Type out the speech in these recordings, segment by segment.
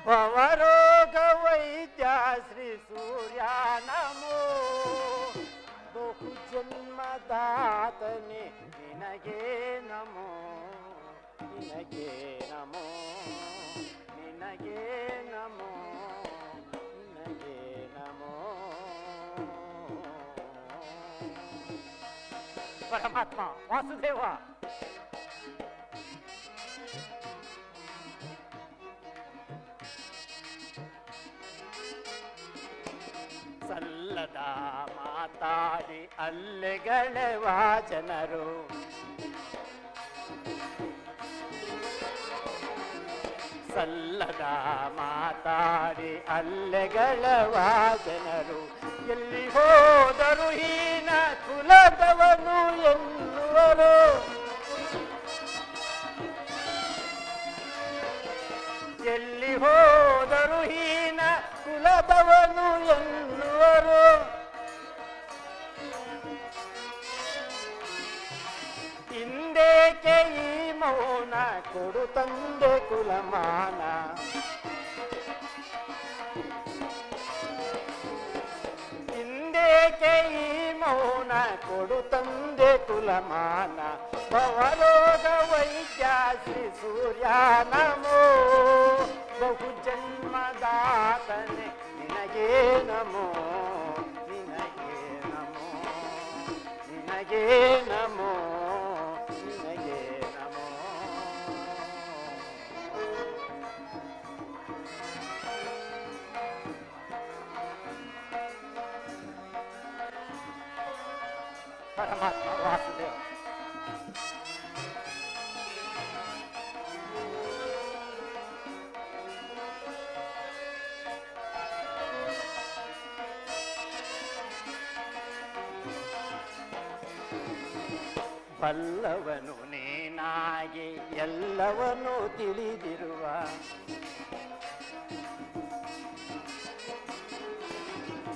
ಭವರೋಗ ವೈದ್ಯ ಶ್ರೀ ಸೂರ್ಯ ನಮೋ ಬಹು ಜನ್ಮದಾತನೆ ನಿನಗೆ ನಮೋ ನಿನಗೆ ನಮೋ ನಿನಗೆ ನಮೋ ನಿನಗೆ ನಮೋ. ಪರಮಾತ್ಮ ವಾಸುದೇವ, ಸಲ್ಲದ ಮಾತಾಡಿ ಅಲ್ಲೆಗಳೆವ ಜನರು, ಸಲ್ಲದ ಮಾತಾಡಿ ಅಲ್ಲೆಗಳೆವ ಜನರು, ಎಲ್ಲಿ ಹೋದರು ಹೀನ ಕುಲದವನು ಎನ್ನುವರು, ಎಲ್ಲಿ ಹೋದರು ಹೀನ ಕುಲದವನು ಎನ್ನುವರು, ಹಿಂದೇಕೆ ಈ ಮೌನ ಕೊಡು ತಂದೆ ಕುಲಮಾನ, ಹಿಂದೇಕೆ ಈ ಮೌನ ಕೊಡು ತಂದೆ ಕುಲಮಾನ, ಭವರೋಗ ವೈದ್ಯ ಶ್ರೀ ಸೂರ್ಯ ನಮೋ ಬಹು ಜನ್ಮದಾತನೆ ನಿನಗೆ ನಮೋ ನಿನಗೆ ನಮೋ ನಿನಗೆ ನಮೋ ನಿನಗೆ ನಮೋ. ಪರಮಾತ್ಮ ವಾಸುದೇವ, ಬಲ್ಲವನು ನೀನಾಗಿ ಎಲ್ಲವನ್ನೂ ತಿಳಿದಿರುವ,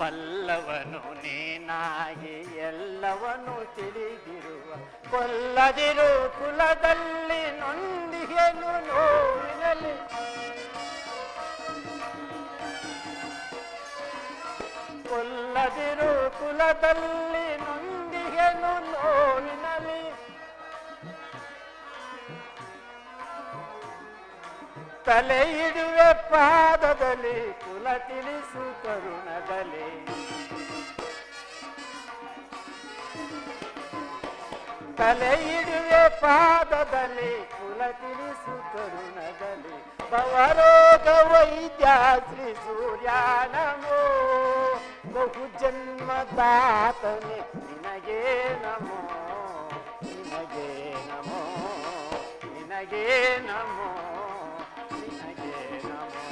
ಬಲ್ಲವನು ನೀನಾಗಿ ಎಲ್ಲವನ್ನೂ ತಿಳಿದಿರುವ, ಕೊಲ್ಲದಿರು ಕುಲದಲ್ಲಿ ನೊಂದಿಗೆನು ನೋವಿನಲ್ಲಿ, ಕೊಲ್ಲದಿರು ಕುಲದಲ್ಲಿ ನೊಂದಿಗೆನು ನೋವಿನಲ್ಲಿ, ತಲೆ ಇಡುವೆ ಪಾದದಲ್ಲಿ ಕುಲ ತಿಳಿಸು ಕರುಣದಲ್ಲಿ, ತಲೆ ಇಡುವೆ ಪಾದದಲ್ಲಿ ಕುಲ ತಿಳಿಸು ಕರುಣದಲ್ಲಿ, ಭವರೋಗ ವೈದ್ಯ ಶ್ರೀ ಸೂರ್ಯ ನಮೋ ಬಹು ಜನ್ಮದಾತನೆ ನಿನಗೆ ನಮೋ ನಿನಗೆ ನಮೋ ನಿನಗೆ ನಮೋ ನಿನಗೆ ನಮೋ.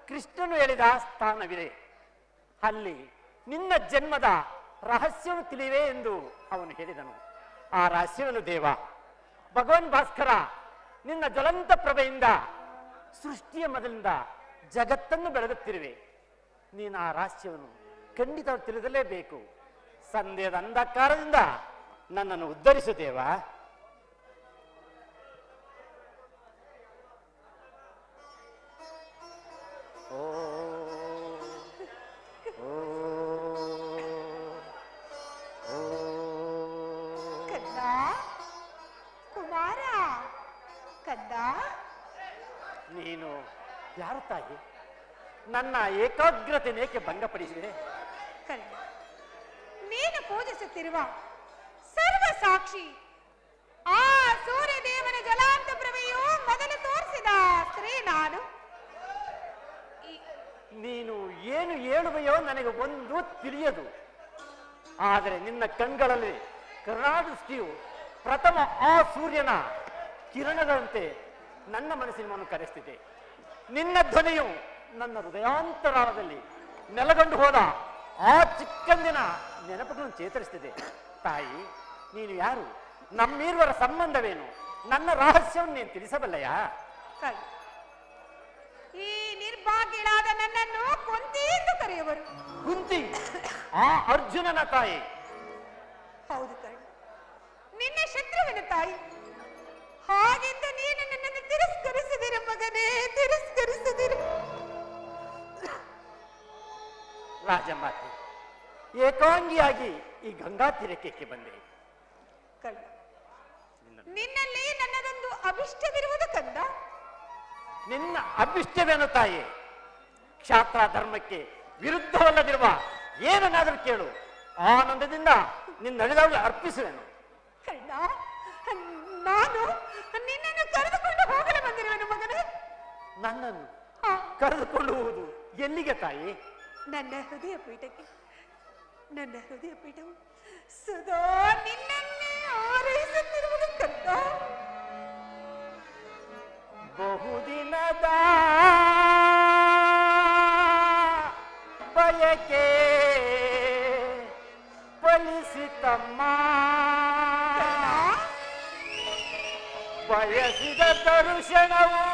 ಕೃಷ್ಣನು ಹೇಳಿದ ಸ್ಥಾನವಿದೆ, ಅಲ್ಲಿ ನಿನ್ನ ಜನ್ಮದ ರಹಸ್ಯವನ್ನು ತಿಳಿವೆ ಎಂದು ಅವನು ಹೇಳಿದನು. ಆ ರಹಸ್ಯವನ್ನು ದೇವ ಭಗವಾನ್ ಭಾಸ್ಕರ ನಿನ್ನ ಜ್ವಲಂತ ಪ್ರಭೆಯಿಂದ ಸೃಷ್ಟಿಯ ಮೊದಲಿಂದ ಜಗತ್ತನ್ನು ಬೆಳಗುತ್ತಿರುವೆ. ನೀನು ಆ ರಹಸ್ಯವನ್ನು ಖಂಡಿತ ತಿಳಿದಲೇಬೇಕು. ಸಂದೇಹದ ಅಂಧಕಾರದಿಂದ ನನ್ನನ್ನು ಉದ್ಧರಿಸು ದೇವ. ನೀನು ಯಾರು ತಾಯಿ? ನನ್ನ ಏಕಾಗ್ರತೆನೇಕೆ ಭಂಗಪಡಿಸಿದೆ? ನೀನು ಪೂಜಿಸುತ್ತಿರುವ ಸರ್ವ ಸಾಕ್ಷಿ ಆ ಸೂರ್ಯದೇವನ ಜಲಾಂತ ಪ್ರಭೆಯು ಮೊದಲು ತೋರಿಸಿದ ಸ್ತ್ರೀ ನಾನು. ನೀನು ಏನು ಹೇಳುವೆಯೋ ನನಗೆ ಒಂದು ತಿಳಿಯದು. ಆದರೆ ನಿನ್ನ ಕಣ್ಗಳಲ್ಲಿ ಕರುಣಾದೃಷ್ಟಿಯು ಪ್ರಥಮ ಆ ಸೂರ್ಯನ ಕಿರಣದಂತೆ ನನ್ನ ಮನಸ್ಸಿನವನ್ನು ಕರೆಸ್ತಿದೆ. ನಿನ್ನ ಧ್ವನಿಯು ನನ್ನ ಹೃದಯಾಂತರಾಳದಲ್ಲಿ ನೆಲಗೊಂಡು ಹೋದ ಆ ಚಿಕ್ಕಂದಿನ ನೆನಪುಗಳನ್ನು ಚೇತರಿಸ್ತಿದೆ. ತಾಯಿ, ನೀನು ಯಾರು? ನಮ್ಮಿರುವರ ಸಂಬಂಧವೇನು? ನನ್ನ ರಹಸ್ಯವನ್ನು ನೀನು ತಿಳಿಸಬಲ್ಲಯಾ? ಈ ನಿರ್ಭಾಗ್ಯಳಾದ ನನ್ನನ್ನು ಕುಂತಿ ಎಂದು ಕರೆಯುವರು. ಕುಂತಿ ಆ ಅರ್ಜುನನ ತಾಯಿ. ಹೌದು ಕಣ್, ನಿನ್ನ ಶತ್ರುವಿನ ತಾಯಿ. ಹಾಗೆಂದು ನೀನು ನನ್ನನ್ನು ತಿರಸ್ಕರಿಸಿದಿರ ಮಗನೇ, ತಿರಸ್ಕರಿಸಿದಿರ. ರಾಜಮಾತೆ, ಏಕಾಂಗಿಯಾಗಿ ಈ ಗಂಗಾ ತೀರಕ್ಕೆ ಬಂದೆ. ಕಣ್ಣ, ನಿನ್ನಲ್ಲಿ ನನ್ನದೊಂದು ಅಭಿಷ್ಟವಿರುವುದು ಕಂದ. ನಿನ್ನ ಅಭಿಷ್ಟವೇನು ತಾಯಿ? ಕ್ಷಾತ್ರ ಧರ್ಮಕ್ಕೆ ವಿರುದ್ಧವಲ್ಲದಿರುವ ಏನನ್ನಾದರೂ ಕೇಳು, ಆನಂದದಿಂದ ನಿನ್ನಳಿದವಳು ಅರ್ಪಿಸುವೆನು. ಕಣ್ಣ, ನಾನು ನಿನ್ನನ್ನು ಕರೆದುಕೊಂಡು ಹೋಗಲು ಬಂದಿರುವೆನು ಮಗನೇ. ನನ್ನನ್ನು ಕರೆದುಕೊಂಡು ಹೋಗುವುದು ಎಲ್ಲಿಗೆ ತಾಯಿ? ನನ್ನ ಹೃದಯ ಪೀಠಕ್ಕೆ. ನನ್ನ ಹೃದಯ ಪೀಠವು ಸದಾ ನಿನ್ನನ್ನೇ ಆರೈಸುತ್ತಿರುವುದು ಕಂದ. ಬಹುದಿನದ ಬಯಕೆ ಫಲಿಸಿತಮ್ಮ, ಬಯಸಿದ ದರ್ಶನವು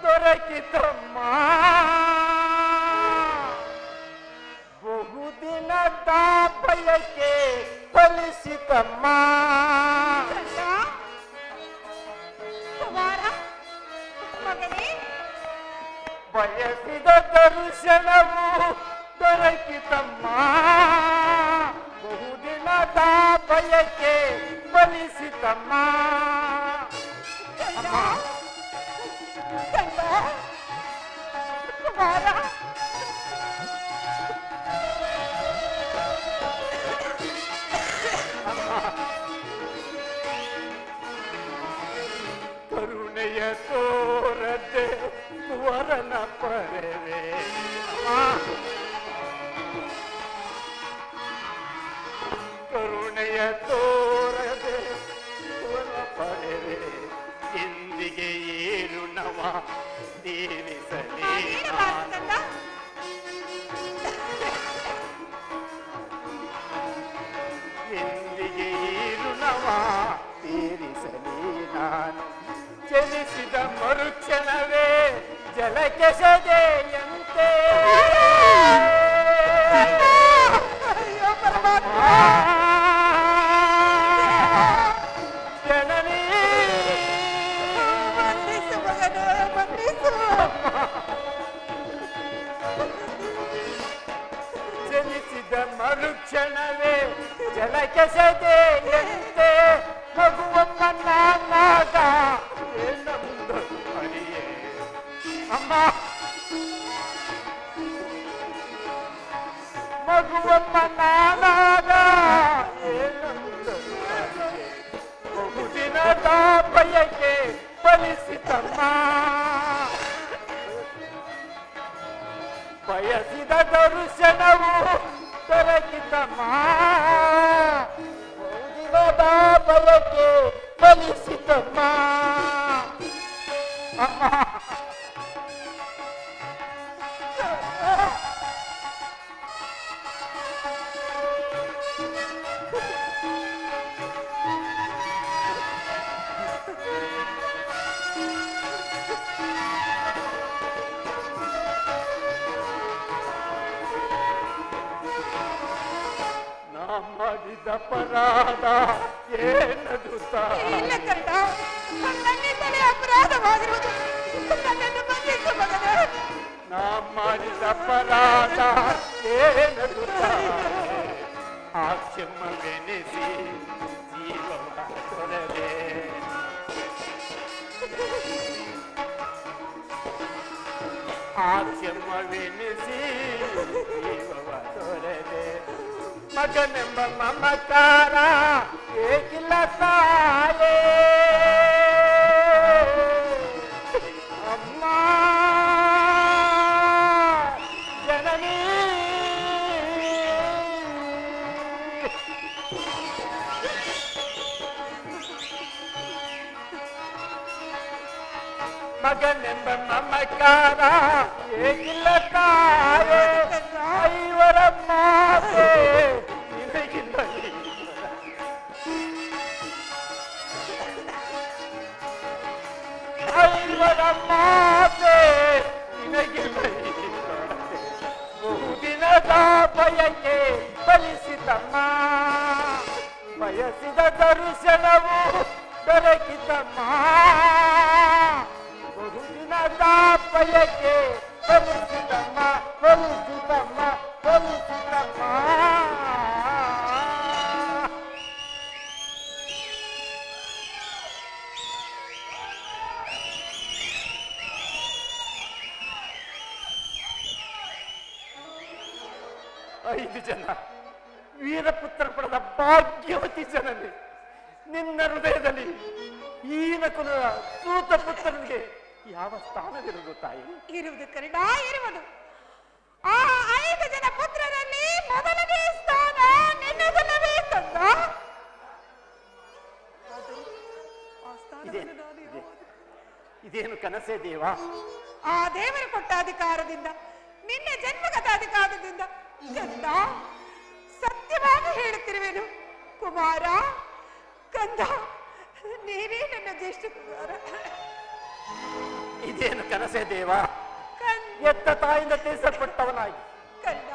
ದೊರಕಿತಮ್ಮ. ಬಹುದಿನದ ಬಯಕೆ ಫಲಿಸಿತಮ್ಮ. ಬಯಸಿದ ದರ್ಶನವು ದೊರಕಿತಮ್ಮ. ಬಹುದಿನದ ಬಯಕೆ ಫಲಿಸಿತಮ್ಮ. ಕರುಣೆಯ ತೋರದೆ ವರನ ಪರವೆ, ಕರುಣೆಯ ತೋರದೆ ವರನ ಪರವೆ. ಇಂದಿಗೆ ಏರು ನವ ತೀರಿಸಲಿ ನಾನು, ಇಂದಿಗೆ ಏರು ನವ ತೀರಿಸಲಿ ನಾನು. ಚಲಿಸಿದ ಮರುಕ್ಷಣವೇ ಜಲಕೆಸೆದೆಯಂತೆ. ಜನನಿ ಚಲಿಸಿದ ಮರುಕ್ಷಣವೇ ಜಲಕೆಸೆದೆಯಂತೆ. ಮಗುವಮ್ಮ ನಾನಾಗ ಅಮ್ಮ, ಮಗುವಮ್ಮ ನಾನಾಗ ಬಹುದಿನದ ಬಯಕೆ ಫಲಿಸಿತಮ್ಮ. ಬಯಸಿದ ದರ್ಶನವು ದೊರಕಿತಮ್ಮ. ಬಹುದಿನದ ಬಯಕೆ ಫಲಿಸಿತಮ್ಮ. ಅಮ್ಮ, ಮಾಡಿದ ಅಪರಾಧ ಏನದು ಇಲ್ಲ ಕಂಡ, ನನ್ನಿಂದಲೇ ಅಪರಾಧವಾಗಿರುವುದು. ನನ್ನನ್ನು ಬಂಧಿಸು ಮಗನೇ. ನಾ ಮಾಡಿದ ಅಪರಾಧ ಏನದು ಆ ಕ್ಷಮವೆನಿಸಿ ಜೀವವ ತೊರೆದೆ. ಆ ಕ್ಷಮವೆನಿಸಿ ಜೀವವ ತೊರೆದೆ. ಮಗನೆಂಬ ಮಮಕಾರ ಏಕಿಲ್ಲ ತಾಯೇ. ಅಮ್ಮ ಜನನಿ, ಮಗನೆಂಬ ಮಮಕಾರ ಏಕಿಲ್ಲ ತಾಯೇ. ಐವರ ಮಾತೆ ನಿನಗಿಲ್ಲ, ಐವರ ಮಾತೆ ನಿನಗಿಲ್ಲ. ಬಹುದಿನದ ಬಯಕೆ ಫಲಿಸಿತಮ್ಮ ಬಯಸಿದ ದರ್ಶನವು ದೊರಕಿತಮ್ಮ ಬಹುದಿನದ ಬಯಕೆ ಫಲಿಸಿತಮ್ಮ ಫಲಿಸಿತಮ್ಮ ಫಲಿಸಿತಮ್ಮ. ಐದು ಜನ ವೀರಪುತ್ರ ಪಡೆದ ಭಾಗ್ಯವತಿ ಜನನೇ, ನಿನ್ನ ಹೃದಯದಲ್ಲಿ ಈನ ಕುಲದ ಸೂತ ಪುತ್ರನಿಗೆ ಯಾವ ಸ್ಥಾನವಿರುವುದು ತಾಯಿ? ಇರುವುದು ಕರ್ಣ, ಇರುವುದು. ಆ 5 ಜನ ಪುತ್ರರಲ್ಲಿ ಮೊದಲನೇ ಸ್ಥಾನ ನಿನ್ನದಲ್ಲವೇ ಕಂದ. ಆ ಸ್ಥಾನವನ್ನು ನಾನು ಯಾವುದು? ಇದೇನು ಕನಸೇ ದೇವ? ಆ ದೇವರು ಕೊಟ್ಟ ಅಧಿಕಾರದಿಂದ, ನಿನ್ನ ಜನ್ಮಗತ ಅಧಿಕಾರದಿಂದ ಕಂದ, ಸತ್ಯವಾಗಿ ಹೇಳುತ್ತಿರುವೆನು ಕುಮಾರ. ಕಂದ, ನೀವೇ ನನ್ನ ಜ್ಯೇಷ್ಠ ಕುಮಾರ. ಇದೇನು ಕನಸೇ ದೇವ? ಎತ್ತ ತಾಯಿಂದ ತಿಳಿಸಲ್ಪಟ್ಟವನಾಗಿ ಕಂದ,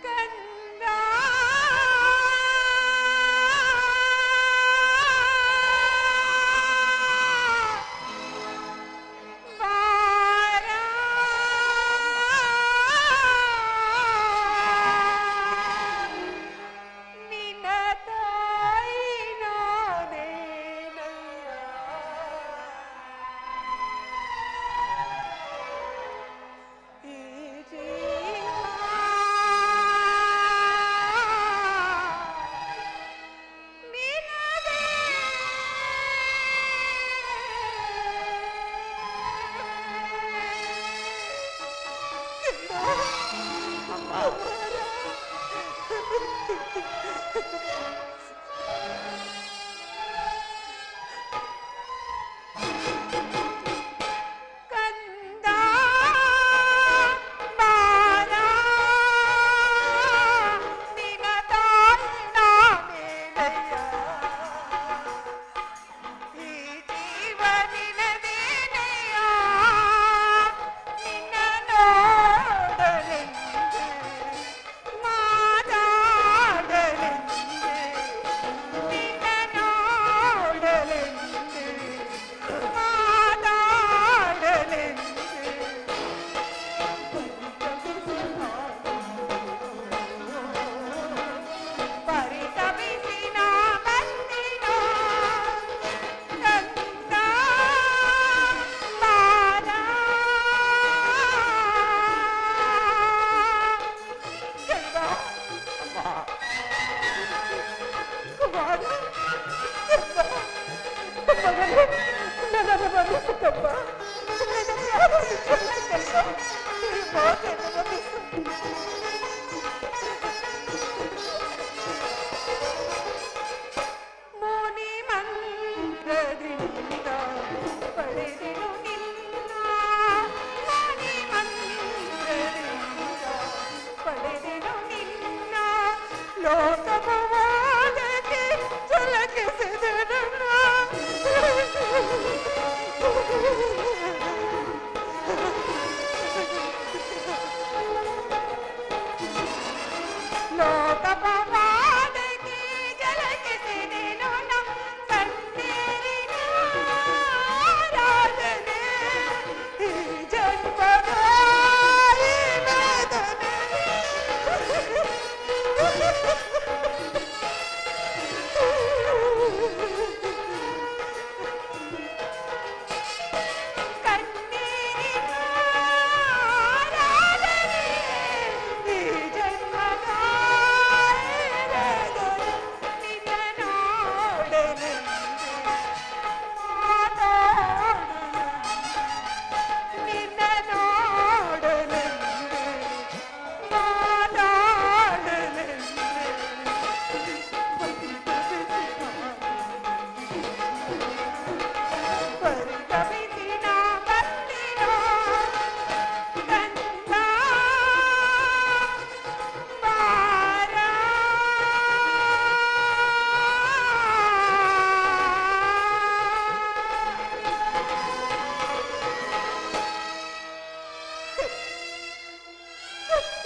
ಕಂದ,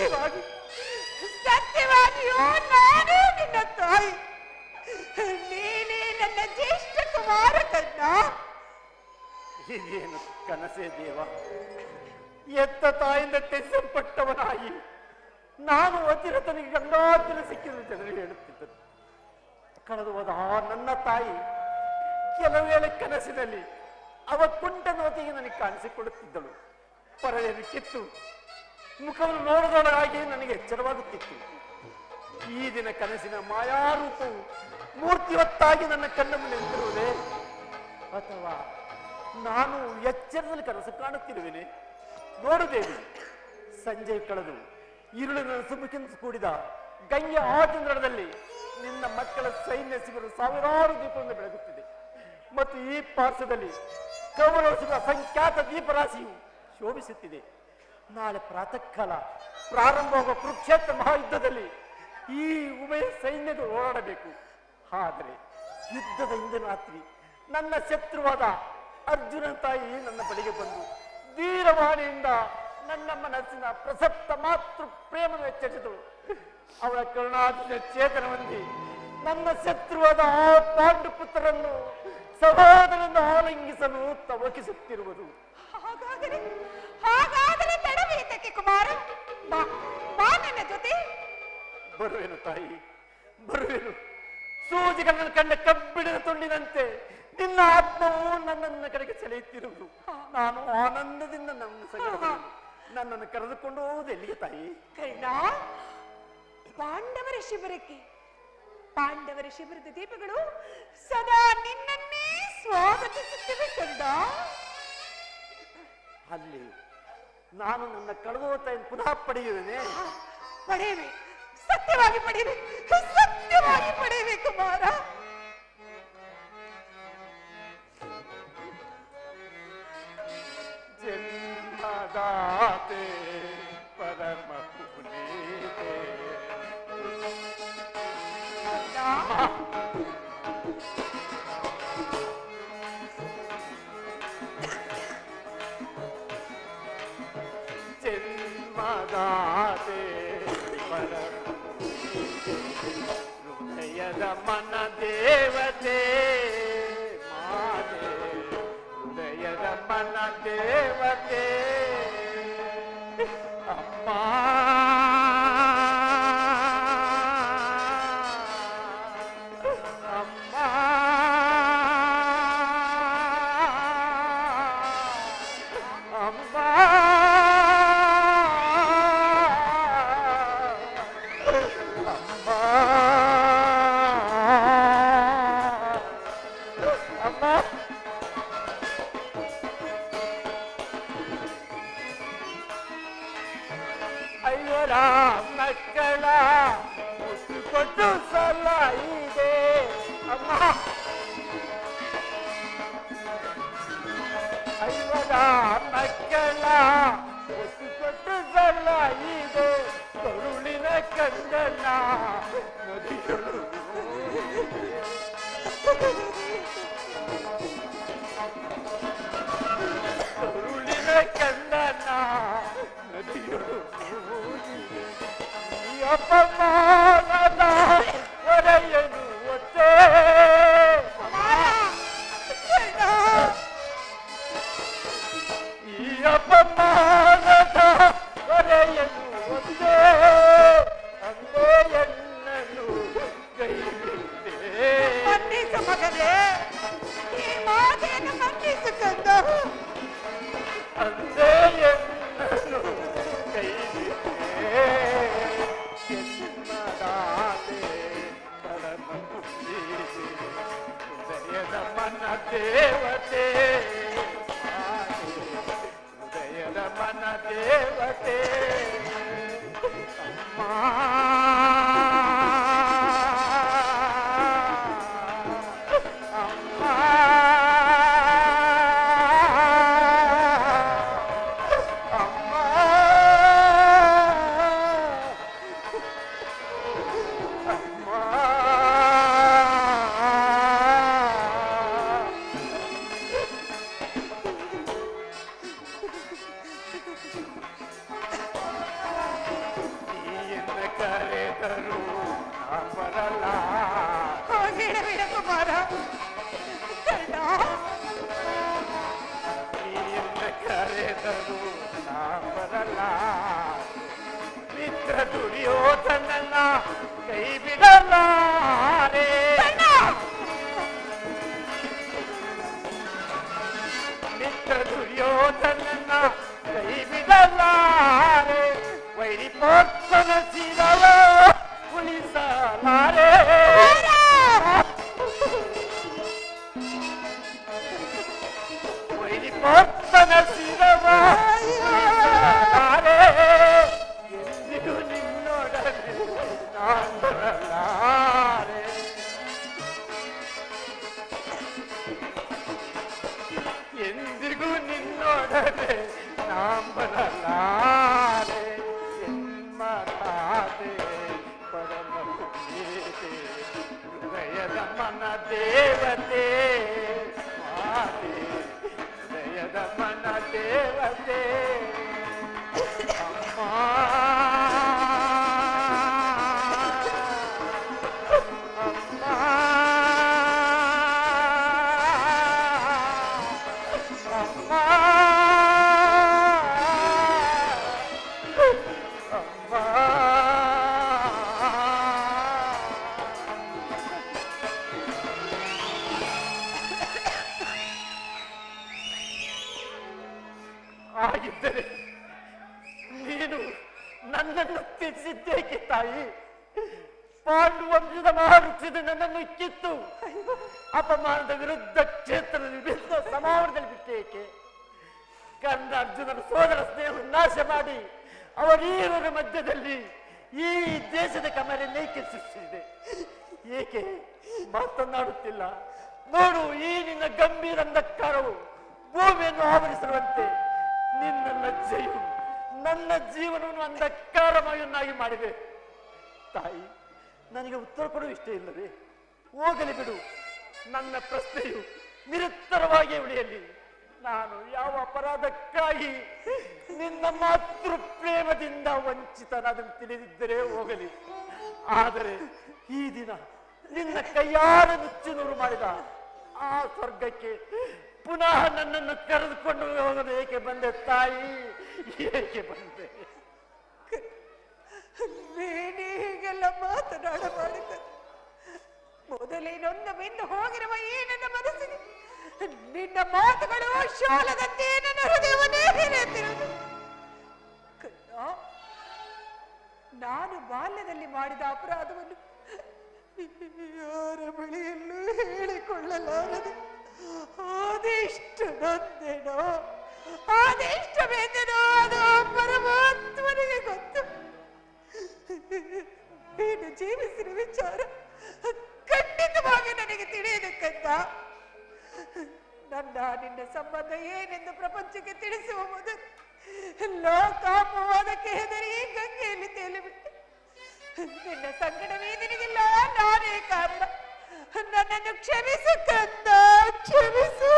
ಸತ್ಯವಾಗಿ ಸತ್ಯವಾಗಿಯೂ ನಾನೇ ನಿನ್ನ ತಾಯಿ, ನೀನೇ ನನ್ನ ಜ್ಯೇಷ್ಠ ಕುಮಾರ ಕನ್ನ. ಇದೇನು ಕನಸೇ ದೇವ? ಎತ್ತ ತಾಯಿಂದ ತೆಸಲ್ಪಟ್ಟವನಾಗಿ ನಾನು ಅತಿರತನಿಗೆ ಗಂಗಾತಿರ ಸಿಕ್ಕಿದ ಜನರು ಹೇಳುತ್ತಿದ್ದರು. ಕಳೆದು ಹೋದ ಆ ನನ್ನ ತಾಯಿ ಕೆಲವು ವೇಳೆ ಕನಸಿನಲ್ಲಿ ಅವ ಕುಂಟನವತಿಗೆ ನನಗೆ ಕಾಣಿಸಿಕೊಳ್ಳುತ್ತಿದ್ದಳು. ಪರದೆಯನ್ನು ಕಿತ್ತು ಮುಖವನ್ನು ನೋಡದೊಳಗಾಗಿ ನನಗೆ ಎಚ್ಚರವಾಗುತ್ತಿತ್ತು. ಈ ದಿನ ಕನಸಿನ ಮಾಯಾರೂಪವು ಮೂರ್ತಿವತ್ತಾಗಿ ನನ್ನ ಕಣ್ಣ ಮುಂದೆ ನಿಂತಿರುವುದೇ, ಅಥವಾ ನಾನು ಎಚ್ಚರದಲ್ಲಿ ಕನಸು ಕಾಣುತ್ತಿರುವೆನೆ? ನೋಡುತ್ತೇನೆ. ಸಂಜೆ ಕಳೆದು ഇരുಳಿನ ಸುಮುಖಿಂದ ಕೂಡಿದ ಗಂಗೆ ಆಚಂದ್ರದಲ್ಲಿ ನಿನ್ನ ಮಕ್ಕಳ ಸೈನ್ಯ ಶಿಬಿರ ಸಾವಿರಾರು ದೀಪವನ್ನು ಬೆಳಗುತ್ತಿದೆ. ಮತ್ತು ಈ ಪಾರ್ಶ್ವದಲ್ಲಿ ಕೌರವ ಅಸಂಖ್ಯಾತ ದೀಪರಾಶಿಯು ಶೋಭಿಸುತ್ತಿದೆ. ನಾಳೆ ಪ್ರಾತಃ ಕಾಲ ಪ್ರಾರಂಭವಾಗುವ ಕುರುಕ್ಷೇತ್ರ ಮಹಾಯುದ್ಧದಲ್ಲಿ ಈ ಉಭಯ ಸೈನ್ಯಗಳು ಹೋರಾಡಬೇಕು. ಆದರೆ ಯುದ್ಧದ ಹಿಂದಿನ ರಾತ್ರಿ ನನ್ನ ಶತ್ರುವಾದ ಅರ್ಜುನನ ತಾಯಿ ನನ್ನ ಬಳಿಗೆ ಬಂದು ಧೀರವಾಣಿಯಿಂದ ನನ್ನ ಮನಸ್ಸಿನ ಪ್ರಸಕ್ತ ಮಾತೃ ಪ್ರೇಮವನ್ನು ಎಚ್ಚರಿಸಿದಳು. ಅವಳ ಕರುಣಾದ ಚೇತನ ಹೊಂದಿ ನನ್ನ ಶತ್ರುವಾದ ಆ ಪಾಂಡು ಪುತ್ರರನ್ನು ಸಹೋದರನ ಆಲಿಂಗಿಸಲು ತವಕಿಸುತ್ತಿರುವುದು. ಹಾಗಾದರೆ ತಡವೇತಕ್ಕೆ ಕುಮಾರ? ಬಾ ನನ್ನ ಜೊತೆ. ಬರುವೆನು ತಾಯಿ, ಬರುವೆನು. ಸೂಜಿಗಳನ್ನು ಕಂಡ ಕಬ್ಬಿಣದ ತುಂಡಿನಂತೆ ನಿನ್ನ ಆತ್ಮವು ನನ್ನನ್ನ ಕಡೆಗೆ ಸೆಳೆಯುತ್ತಿರುವುದು. ನಾನು ಆನಂದದಿಂದ ನನ್ನನ್ನು ಕರೆದುಕೊಂಡು ಹೋಗುವುದು ಎಲ್ಲಿಗೆ ತಾಯಿ? ಕರ್ಣ, ಪಾಂಡವರ ಶಿಬಿರದ ದೀಪಗಳು ಸದಾ ನಿನ್ನನ್ನೇ ಸ್ವಾಗತಿಸುತ್ತಿವೆ ಕರ್ಣ. ಅಲ್ಲಿ ನಾನು ನನ್ನ ಕಳೆದ ತಾಯಿಯನ್ನು ಪುನಃ ಪಡೆಯುವೇನೆ? ಪಡೆಯುವೆ, ಸತ್ಯವಾಗಿ ಪಡೆಯುವೆ, ಸತ್ಯವಾಗಿ ಪಡೆಯುವೆ ಕುಮಾರ. ಜನ್ಮದಾತೆ ಪರಮ ಪುನೀತೆ ಜನ್ಮದಾತೆ ಪರಮ ಹೃದಯದ ಮನ ದೇವತೆ ಮಾತೆ, ಹೃದಯದ ಮನ ದೇವತೆ ಅಮ್ಮ. ಅಮ್ಮ ಅಮ್ಮ ಅಯ್ಯೋರ ಮಕ್ಕಳ ಮುಟ್ಟು ಕೊಟ್ಟು ಸಲ ಇದೆ ಅಮ್ಮ. ಅಯ್ಯೋರ ಮಕ್ಕಳ ಮುಟ್ಟು ಕೊಟ್ಟು ಸಲ ಇದೆ, ಕರುಳಿನ ಕಂದನ ನದಿಗಳು. ಕರುಳಿನ ಕಂದನ ನದಿಗಳು ಈ ಅಪಮಾನದ ಹೊರೆಯನ್ನು ಒತ್ತೆ. ಈ ಅಪಮಾನದ ಹೊರೆಯನ್ನು ಒತ್ತೆ ಅಂದೇ ಎನ್ನನು ಕೈ ಬಿಟ್ಟೆ. ಮನ್ನಿಸು ಮಗನೇ, ಈ ಮಾತೆಯನ್ನು ಮನ್ನಿಸು ಕಂದ. ಅಂದೇ ಎನ್ನನು ಕೈ ಬಿಟ್ಟೆ. ಜನ್ಮದಾತೆ ಪರಮ ಪುನೀತೆ ಹೃದಯದ ಮನ ದೇವತೆ ಮಾತೆ, ಹೃದಯದ ಮನ ದೇವತೆ ಅಮ್ಮ. ಬಿಟ್ಟರೂ ನಾ ಬರಲ್ಲ. ಮಿತ್ರ ದುರ್ಯೋಧನನ ಕೈ ಬಿಡಲಾರೆ. ಮಿತ್ರ ದುರ್ಯೋಧನನ ಕೈ ಬಿಡಲಾರೆ. ವೈರಿ ಪೋರ್ತನ ಶಿರವ ಉಳಿಸಲಾರೆ. ವೈರಿ ಪೋರ್ತನ ಶಿರವ ಉಳಿಸಲಾರೆ. ಎಂದಿಗೂ ನಿನ್ನೊಡನೆ ನಾನು ಬರಲಾರೆ. ಎಂದಿಗೂ ನಿನ್ನೊಡನೆ ನಾಂ ಬರಲಾರೆ. ಎನ್ಮಾತೆ ಪರಮ ಪುಣ್ಯತೆ ಹೃದಯದ ಮನ ದೇವತೆ ಮಾತೆ. ಹೃದಯದ ಮನ ದೇವತೆ ಅಮ್ಮ. ಆಗಿದ್ದರೆ ನೀನು ನನ್ನನ್ನು ತ್ಯಜಿಸಿದ್ದೇಕೆ ತಾಯಿ? ಪಾಂಡು ವಂಶದ ಮಹಾವೃಕ್ಷದ ನನ್ನನ್ನು ಕಿತ್ತು ಅಪಮಾನದ ವಿರುದ್ಧ ಕ್ಷೇತ್ರದ ವಿರುದ್ಧ ಸಮಾವರಣದಲ್ಲಿ ಬಿಟ್ಟೇಕೆ? ಕರ್ಣ ಅರ್ಜುನರ ಸೋದರ ಸ್ನೇಹ ನಾಶ ಮಾಡಿ ಅವರೀರರ ಮಧ್ಯದಲ್ಲಿ ಈ ದೇಶದ ಕಮರನ್ನೇಕೆ ಸೃಷ್ಟಿಸಿದೆ? ಏಕೆ ಮಾತನಾಡುತ್ತಿಲ್ಲ? ನೋಡು, ಈ ನಿನ್ನ ಗಂಭೀರ ಅಂಧಕಾರವು ಭೂಮಿಯನ್ನು ಆವರಿಸಿರುವಂತೆ ನಿನ್ನ ಲಜ್ಜೆಯು ನನ್ನ ಜೀವನವನ್ನು ಅಂಧಕಾರಮಯನ್ನಾಗಿ ಮಾಡಿದೆ. ತಾಯಿ, ನನಗೆ ಉತ್ತರ ಕೊಡುವ ಇಷ್ಟ ಇಲ್ಲವೇ? ಹೋಗಲಿ ಬಿಡು. ನನ್ನ ಪ್ರಶ್ನೆಯು ನಿರುತ್ತರವಾಗಿ ಉಳಿಯಲಿ. ನಾನು ಯಾವ ಅಪರಾಧಕ್ಕಾಗಿ ನಿನ್ನ ಮಾತೃ ಪ್ರೇಮದಿಂದ ವಂಚಿತನಾದಂತೆ ತಿಳಿದಿದ್ದರೆ ಹೋಗಲಿ. ಆದರೆ ಈ ದಿನ ನಿನ್ನ ಕೈಯಾರ ನುಚ್ಚುನೂರು ಮಾಡಿದ ಆ ಸ್ವರ್ಗಕ್ಕೆ ಪುನಃ ನನ್ನನ್ನು ಕರೆದುಕೊಂಡು ಹೋಗಲು ಏಕೆ ಬಂದೆ ತಾಯಿ? ಏಕೆ ಬಂದೆ? ಹೀಗೆಲ್ಲ ಮಾತನಾಡಬಾರದು. ಮೊದಲೇ ನೊಂದು ಹೋಗಿರುವ ಈ ನನ್ನ ಮನಸ್ಸಿಗೆ ನಿನ್ನ ಮಾತುಗಳು ಶೋಲದಂತೆ ನನ್ನ ಹೃದಯವನ್ನೇ ಹಿರಿಯುತ್ತಿರುವುದು. ನಾನು ಬಾಲ್ಯದಲ್ಲಿ ಮಾಡಿದ ಅಪರಾಧವನ್ನು ಯಾರ ಬಳಿಯಲ್ಲೂ ಹೇಳಿಕೊಳ್ಳಲಾರದು. ಅದೆಷ್ಟು ನೊಂದೆನೋ, ಅದೆಷ್ಟು ಬೆಂದೆನೋ ಅದು ಪರಮಾತ್ಮನಿಗೆ ಗೊತ್ತು. ನೀನು ಜೀವಿಸಿದ ವಿಚಾರ ಖಂಡಿತವಾಗಿ ನನಗೆ ತಿಳಿಯಬೇಕಂತ. ನನ್ನ ನಿನ್ನ ಸಂಬಂಧ ಏನೆಂದು ಪ್ರಪಂಚಕ್ಕೆ ತಿಳಿಸುವ ಮೊದಲು ಲೋಕಾಪವಾದಕ್ಕೆ ಹೆದರಿ ಗಂಗೆಯಲ್ಲಿ ತೇಲಿಬಿಟ್ಟೆ. ನಿನ್ನ ಸಂಕಟವೇ ನಿನಗಿಲ್ಲ, ನಾನೇ ಕಾರಣ. ನನ್ನನ್ನು ಕ್ಷಮಿಸು ಕಂದ, ಕ್ಷಮಿಸು.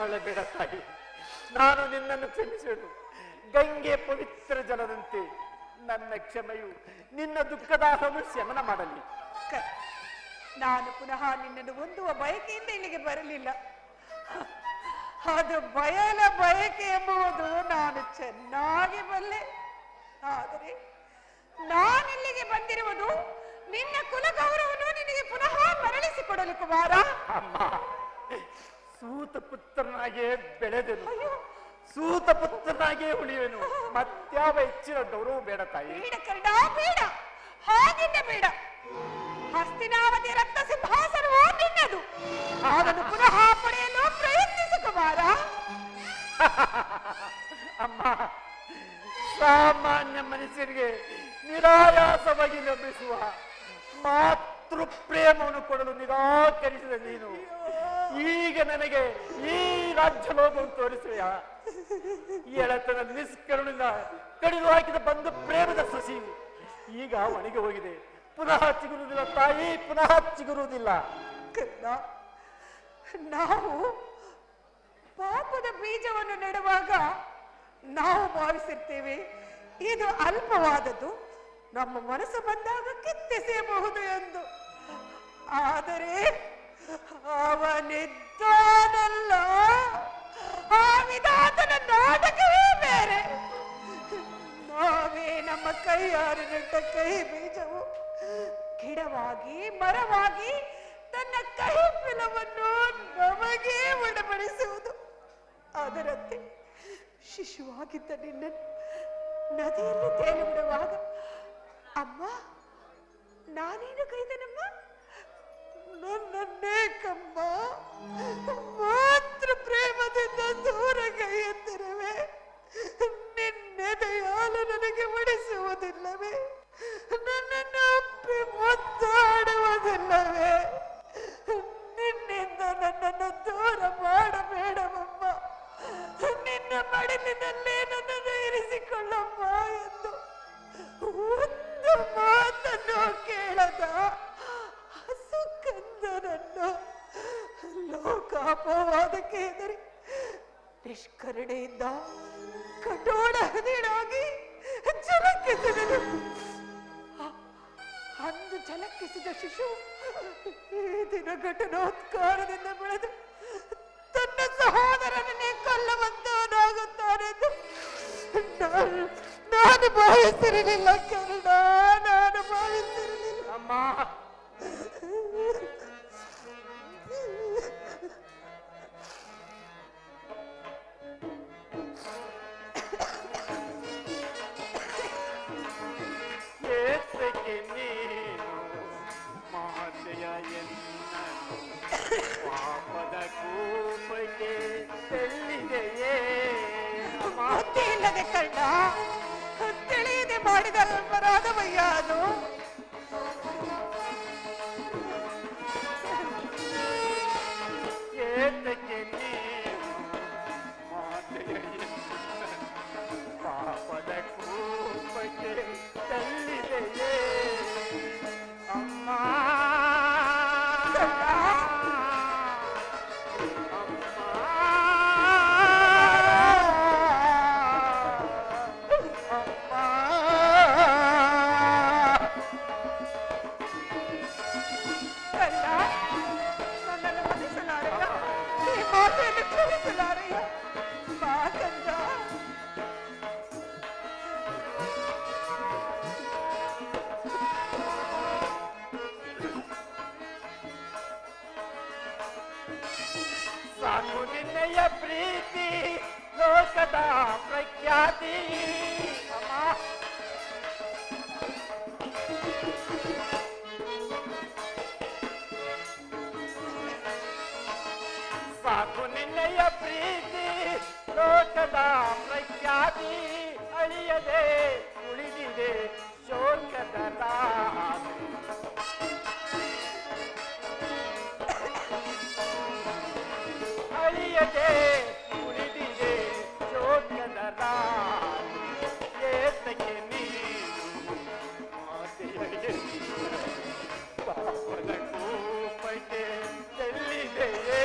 ಅಳಬೇಡ ತಾಯಿ, ನಾನು ನಿನ್ನನ್ನು ಕ್ಷಮಿಸುವುದು. ಗಂಗೆ ಪವಿತ್ರ ಜಲದಂತೆ ನನ್ನ ಕ್ಷಮೆಯು ನಿನ್ನ ದುಃಖದ ಶಮನ ಮಾಡಲಿ. ನಾನು ಪುನಃ ನಿನ್ನನ್ನು ಹೊಂದುವ ಬಯಕೆಯಿಂದ ಇಲ್ಲಿಗೆ ಬರಲಿಲ್ಲ. ಅದು ಬಯಲ ಬಯಕೆ ಎಂಬುದು ನಾನು ಚೆನ್ನಾಗಿ ಬಲ್ಲೆ. ಆದರೆ ನಾನಿಲ್ಲಿಗೆ ಬಂದಿರುವುದು ನಿನ್ನ ಕುಲಗೌರವವನ್ನು ನಿನಗೆ ಪುನಃ ಮರಳಿಸಿಕೊಡಲು ಕುಮಾರ. ಅಮ್ಮ, ಸೂತ ಪುತ್ರನಾಗೆ ಬೆಳೆದೆನು, ಸೂತ ಪುತ್ರನಾಗೆ ಉಳಿಯುವೆನು. ಮತ್ಯಾವ ಹೆಚ್ಚಿನ ಗೌರವ ಬೇಡ ತಾಯಿ. ಬೇಡ ಕರ್ಣ, ಬೇಡ, ಹಾಗಿದ್ದ ಬೇಡ. ಹಸ್ತಿನಾವತಿ ರಕ್ತ ಸಿಂಹಾಸನವೂ ನಿನ್ನದು. ಅದನ್ನು ಪುನಃ ಪಡೆಯಲು ಪ್ರಯತ್ನಿಸು ಕುಮಾರ. ಅಮ್ಮ, ಸಾಮಾನ್ಯ ಮನುಷ್ಯರಿಗೆ ನಿರಾಯಾಸವಾಗಿ ಲಭಿಸುವ ಮಾತೃ ಪ್ರೇಮವನ್ನು ಕೊಡಲು ನಿರಾಕರಿಸಿದ ನೀನು ಈಗ ನನಗೆ ಈ ರಾಜ್ಯ ಲೋಕವನ್ನು ತೋರಿಸುವೆಯಾ? ಎಳತನ ನಿಷ್ಕರುಣಿಂದ ಕಡಿದು ಹಾಕಿದ ಬಂದು ಪ್ರೇಮದ ಸಸಿ ಈಗ ಒಣಗಿ ಹೋಗಿದೆ. ಪುನಃ ಚಿಗುರುವುದಿಲ್ಲ ತಾಯಿ, ಪುನಃ ಚಿಗುರುವುದಿಲ್ಲ. ನಾವು ಪಾಪದ ಬೀಜವನ್ನು ನೆಡುವಾಗ ನಾವು ಭಾವಿಸಿರ್ತೇವೆ ಇದು ಅಲ್ಪವಾದದ್ದು, ನಮ್ಮ ಮನಸ್ಸು ಬಂದಾಗ ಕಿತ್ತೆಸೆಯಬಹುದು ಎಂದು. ಆದರೆ ಅವನಿದ್ದಾನಲ್ಲ, ಆ ವಿಧಾತನ ನಾಟಕವೇ ನೆಟ್ಟ ಕಹಿ ಬೀಜವು ಗಿಡವಾಗಿ ಮರವಾಗಿ ತನ್ನ ಕಹಿ ಫಲವನ್ನು ನಮಗೆ ಉಣಬಡಿಸುವುದು. ಅದರಂತೆ ಶಿಶುವಾಗಿದ್ದ ನಿನ್ನನ್ನು ನದಿಯಲ್ಲಿ ತೇಲಿ ಬಿಡುವಾಗ ಅಮ್ಮ ನಾನೇನು ಕೈದನಮ್ಮ, ನನ್ನನ್ನೇ ಕಮ್ಮ ಮಾತ್ರ ಪ್ರೇಮದಿಂದ ದೂರ ಕೈಯೆತ್ತಿರುವೆ. ನಿನ್ನೆದೆಯಾಲು ನನಗೆ ಉಡಿಸುವುದಿಲ್ಲವೇ? ನನ್ನನ್ನು ಅಪ್ಪಿ ಮುದ್ದಾಡುವುದಿಲ್ಲವೇ? ನಿನ್ನಿಂದ ನನ್ನನ್ನು ದೂರ ಮಾಡಬೇಡವಮ್ಮ, ನಿನ್ನ ಮಡಿಲಿನಲ್ಲೇ ನನ್ನನ್ನು ಇರಿಸಿಕೊಳ್ಳಮ್ಮ ಎಂದು ಒಂದು ಮಾತನ್ನು ಕೇಳದ ಹಸುಕಂದನನ್ನು ಲೋಕಾಪವಾದಕ್ಕೆ ಹೆದರಿ ನಿಷ್ಕರುಣೆಯಿಂದ ಕಠೋರ ಹೃದಯನಾಗಿ ಜಲಕ್ಕೆಸೆದನು. ಅಂದು ಜಲಕ್ಕೆಸೆದ ಶಿಶು ಈ ದಿನ ಘಟನೋತ್ಕಾರದಿಂದ ಬೆಳೆದು ತನ್ನ ಸಹೋದರನನ್ನೇ ಕೊಲ್ಲುವಂತವನಾಗುತ್ತಾನೆಂದು ನಾನು ಭಾವಿಸಿರಲಿಲ್ಲ ಕರುಣ, ನಾನು ಭಾವಿಸಿರಲಿಲ್ಲ ಅಮ್ಮ. ಏತಕ್ಕೆ ನೀನು ಮಾತೆಯ ಎನ್ನನು ಪಾಪದ ಕೂಪಕ್ಕೆ ತೆಲ್ಲಿದೆಯೇ? ಮಾತೆ ಇಲ್ಲದೆ ಕರ್ಣ, ತಿಳಿಯದೆ ಮಾಡಿದ ಅಪರಾಧವಯ್ಯ ಅದು. ಏತಕ್ಕೆ ನೀನು ಮಾತೆಯ ಎನ್ನನು ಪಾಪದ ಕೂಪಕ್ಕೆ ತೆಲ್ಲಿದೆಯೇ? ಅಮ್ಮ ಸಾಕು ನಿನ್ನೆಯ ಪ್ರೀತಿ ಲೋಕದ ಪ್ರಖ್ಯಾತಿ. ಅಮ್ಮ ಸಾಕು ನಿನ್ನೆಯ ಪ್ರೀತಿ ಲೋಕದ ಪ್ರಖ್ಯಾತಿ. ಅಳಿಯದೆ ಉಳಿದಿದೆ ಶೋಕದ ರಾತ್ರಿ. ಅಳಿಯದೆ ಉಳಿದಿದೆ ಶೋಕದ ರಾತ್ರಿ. ಏತಕ್ಕೆ ನೀನು ಮಾತೆಯ ಪಾಪದ ಕೂಪಕ್ಕೆ ಚೆಲ್ಲಿದೆಯೇ?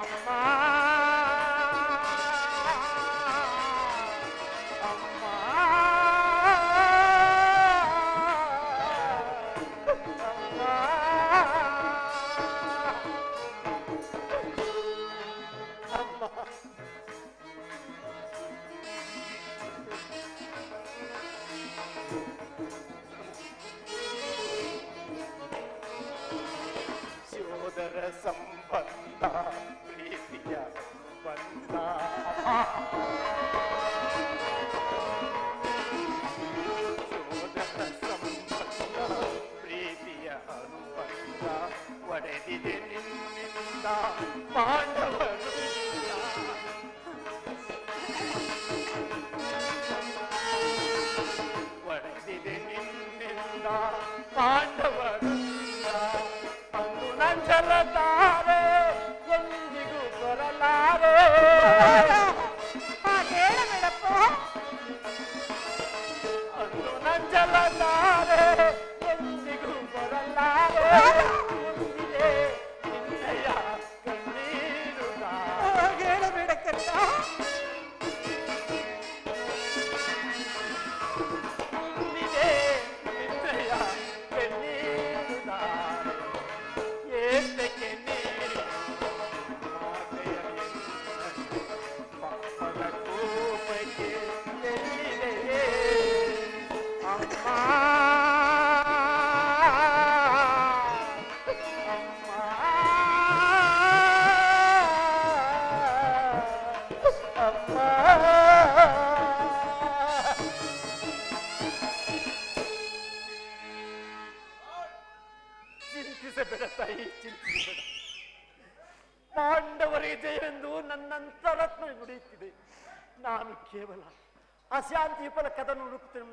ಅಮ್ಮ ಅಮ್ಮ ಸೋದರ ಸಂಬಂಧ ಪ್ರೀತಿಯ ಬಂಧ. ಸೋದರ ಸಂಬಂಧ ಪ್ರೀತಿಯ ಅನುಬಂಧ ಒಡೆದಿದೆ ನಿನ್ನಿಂದ ಪಾಂಡವರು. ಒಡೆದಿದೆ ನಿನ್ನಿಂದ ಪಾಂಡವರು. ಅಂದು ನಂಜಲತಾರೆ ಎಂದಿಗೂ ಬರಲಾರೆ. ಹೇಳಬೇಡಪ್ಪ. ಅಂದು ನಂಜಲತಾರೆ ಎಂದಿಗೂ ಬರಲಾರೆ. ಎಂದಿದೆ ನಿನ್ನಯ ಕಣ್ಣೀರು. ಹೇಳಬೇಡ ಕರ್ಣ. ಎಂದಿದೆ ನಿನ್ನಯ ಕಣ್ಣೀರು. ಏತಕ್ಕೆ ನೀನು ಮಾತೆಯ ಎನ್ನನು ಪಾಪದ ಕೂಪಕ್ಕೆ ಚೆಲ್ಲಿದೆಯೇ? ಅಮ್ಮ ನಾನು ಕೇವಲ ಅಶಾಂತಿ ಫಲಕದನ್ನು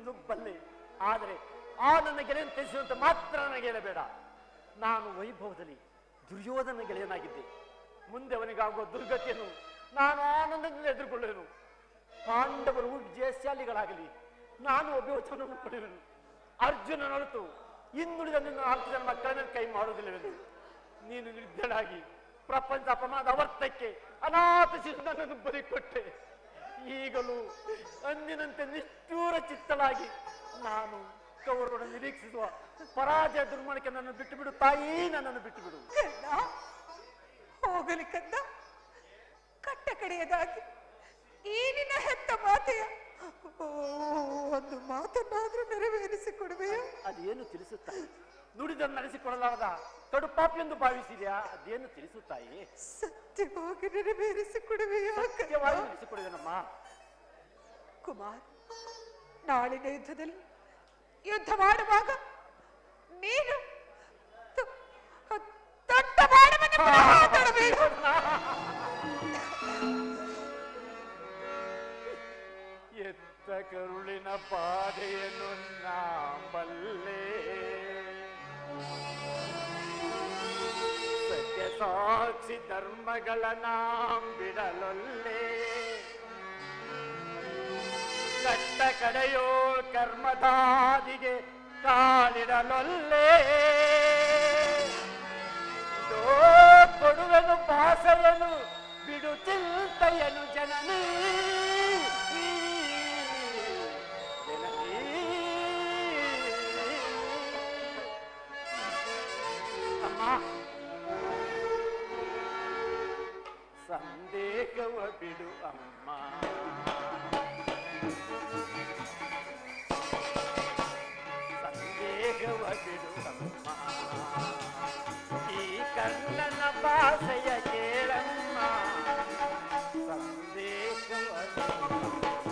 ನುಗ್ಗಬಲ್ಲೆ. ಆದರೆ ಆ ನನ್ನ ಗೆಳೆಯನ ತಿಳಿಸುವಂತೆ ಮಾತ್ರ ನನಗೆ ಹೇಳಬೇಡ. ನಾನು ವೈಭವದಲ್ಲಿ ದುರ್ಯೋಧನ ಗೆಳೆಯನಾಗಿದ್ದೆ. ಮುಂದೆ ಅವನಿಗಾಗುವ ದುರ್ಗತಿಯನ್ನು ನಾನು ಆನಂದದಿಂದ ಎದುರುಕೊಳ್ಳುವೆನು. ಪಾಂಡವರು ಜಯಶಾಲಿಗಳಾಗಲಿ, ನಾನು ಅಭಿವಚನವನ್ನು ಪಡೆಯುವೆನು. ಅರ್ಜುನ ಹೊರತು ಇನ್ನುಳಿದ ನಿನ್ನ 4 ಜನ ಮಕ್ಕಳ ಮೇಲೆ ಕೈ ಮಾಡುವುದಿಲ್ಲವೆಂದು ನೀನು ನಿರ್ಧಳಾಗಿ ಪ್ರಪಂಚ ಅಪಮಾನದ ಅವರ್ತಕ್ಕೆ ಅನಾಥ ಶಿಶುನನ್ನು ಬರಿಕೊಟ್ಟೆ. ಈಗಲೂ ಅಂದಿನಂತೆ ನಿಷ್ಠೂರ ಚಿತ್ತಲಾಗಿ ನಾನು ಕೌರವರನ್ನು ನಿರೀಕ್ಷಿಸುವ ಪರಾಜಯ ದುರ್ಮಣಕ್ಕೆ ನನ್ನನ್ನು ಬಿಟ್ಟು ಬಿಡು ತಾಯಿ, ನನ್ನನ್ನು ಬಿಟ್ಟು ಬಿಡು. ಹೋಗಲಿ ಕಂದ, ಕಟ್ಟ ಕಡೆಯದಾಗಿ ಈ ನಿನ್ನ ಹೆತ್ತ ಮಾತೆಯ ಒಂದು ಮಾತನ್ನಾದ್ರೂ ನೆರವೇರಿಸಿಕೊಡುವೆಯಾ? ಅದೇನು ತಿಳಿಸುತ್ತಾಯಿ? ನುಡಿದನ್ನು ನಡೆಸಿಕೊಡಲಾರದ ಕಡುಪಾಪಿ ಎಂದು ಭಾವಿಸಿದ್ಯಾ? ಅದೇನು ತಿಳಿಸುತ್ತಾಯಿ? ಸತ್ಯವಾಗಿ ನೆರವೇರಿಸಿಕೊಡುವೆಯಾ? ಸತ್ಯವಾಗಿ ನಡೆಸಿಕೊಡುವೆನಮ್ಮ. ಕುಮಾರ್, ನಾಳಿನ ಯುದ್ಧದಲ್ಲಿ ಯುದ್ಧ ಮಾಡುವಾಗ ನೀನು ದೊಡ್ಡ ಬಾಣವನ್ನು ಮಾತಾಡಬೇಕು. ಎತ್ತ ಕರುಳಿನ ಪಾದೆಯನ್ನು ನಾಂಬಲ್ಲೆ, ಸತ್ಯ ಸಾಕ್ಷಿ ಧರ್ಮಗಳ ನಾಂಬಿಡಲೊಲ್ಲೆ, ಕಟ್ಟ ಕಡೆಯೋ ಕರ್ಮದಾದಿಗೆ ಕಾಲಿಡಲೊಲ್ಲೆ, ಕೊಡುವೆನು ಭಾಷೆಯನು ಬಿಡು ಚಿಂತೆಯನು ಜನನಿ ಅಮ್ಮ. ಸಂದೇಹವ ಬಿಡು ಅಮ್ಮ, ಸಂದೇಹವ ಬಿಡು ಅಮ್ಮ, ಈ ಕಣ್ಣನ ಭಾಷೆಯ ಕೇಳಮ್ಮ, ಸಂದೇಹವ ಬಿಡು ಅಮ್ಮ.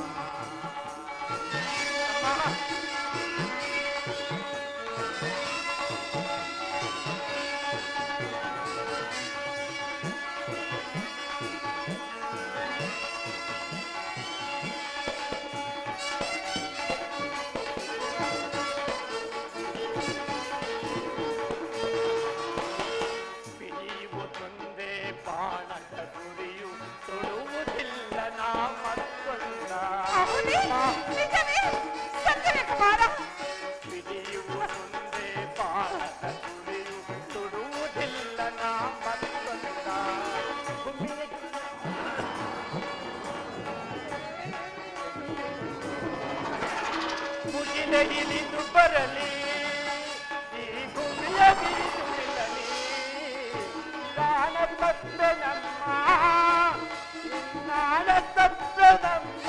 ಇಳಿದು ಬರಲಿ ಈ ಭೂಮಿಯ ಬೀದು ನಿಲ್ಲಲಿ, ನಾನ ತಪ್ಪೆ ನಮ್ಮ, ನಾನ ತಪ್ಪೆ ನಮ್ಮ,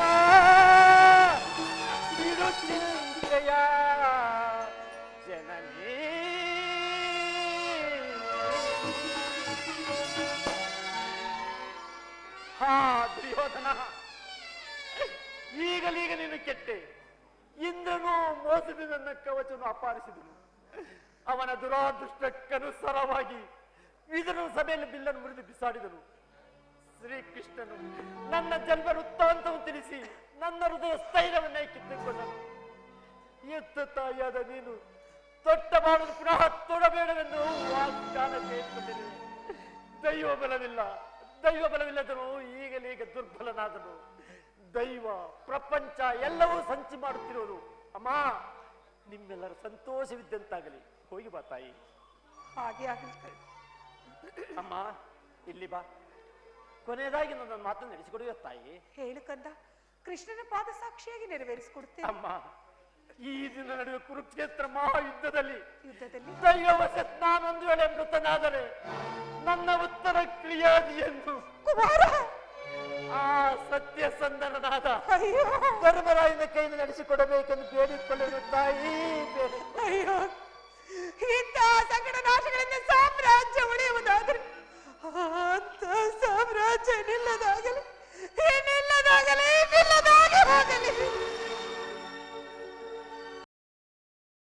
ಬಿಡು ಚಿಂತೆಯ ಜನನಿ. ಹಾ ದುರ್ಯೋಧನ, ಈಗಲೀಗ ನೀನು ಕೆಟ್ಟೆ. ಇಂದ್ರನು ಮೋಸದಿಂದ ನನ್ನ ಕವಚವನ್ನು ಅಪಾರಿಸಿದನು. ಅವನ ದುರಾದೃಷ್ಟಕ್ಕನುಸಾರವಾಗಿ ವಿದುರನ ಸಭೆಯಲ್ಲಿ ಬಿಲ್ಲನ್ನು ಮುರಿದು ಬಿಸಾಡಿದನು. ಶ್ರೀಕೃಷ್ಣನು ನನ್ನ ಜನ್ಮ ವೃತ್ತಾಂತವನ್ನು ತಿಳಿಸಿ ನನ್ನ ಹೃದಯ ಸ್ಥೈರ್ಯವನ್ನೇ ಕಿತ್ತುಕೊಂಡನು. ಎತ್ತ ತಾಯಿಯಾದ ನೀನು ತೊಟ್ಟ ಮಾಡಲು ಪುನಃ ತೊಡಬೇಡವೆಂದು ವಾಗ್ದಾನ ಕೇಳಿಕೊಂಡಿದೆ. ದೈವ ಬಲವಿಲ್ಲದನು ಈಗಲೀಗ ದುರ್ಬಲನಾದನು. ದೈವ ಪ್ರಪಂಚ ಎಲ್ಲವೂ ಸಂಚಿ ಮಾಡುತ್ತಿರುವುದು. ಅಮ್ಮ, ನಿಮ್ಮೆಲ್ಲರ ಸಂತೋಷವಿದ್ದಂತಾಗಲಿ. ಹೋಗಿ ಬಾ ತಾಯಿ. ಹಾಗೆ ಆಗಲಿ ಅಮ್ಮ, ಇಲ್ಲಿ ಬಾ. ಕೊನೆಯದಾಗಿ ನನ್ನ ಮಾತನ್ನು ನಡೆಸಿಕೊಡುವ ತಾಯಿ. ಹೇಳು ಕಂದ, ಕೃಷ್ಣನ ಪಾದ ಸಾಕ್ಷಿಯಾಗಿ ನೆರವೇರಿಸಿಕೊಡುತ್ತೇನೆ. ಅಮ್ಮ, ಈ ದಿನ ನಡೆಯುವ ಕುರುಕ್ಷೇತ್ರ ಮಹಾಯುದ್ಧದಲ್ಲಿ ದೈವವಶತ್ ನಾನೊಂದು ವೇಳೆ ಮೃತನಾದರೆ ನನ್ನ ಉತ್ತರ ಕ್ರಿಯಾದಿ ಎಂದು ಕುಮಾರ ಆ ಸತ್ಯಸಂಧನನಾದ ಧರ್ಮರಾಯನ ಕೈಯಿಂದ ನಡೆಸಿಕೊಡಬೇಕೆಂದು ಬೇಡಿಕೊಳ್ಳಲು ತಾಯಿ. ಅಯ್ಯೋ, ಇಂತಹ ಸಂಕಟ ನಾಶಗಳಿಂದ ಸಾಮ್ರಾಜ್ಯ ಉಳಿಯುವುದಾದ್ರೆ ಅಂತ ಸಾಮ್ರಾಜ್ಯ ನಿಲ್ಲದಾಗಲಿ.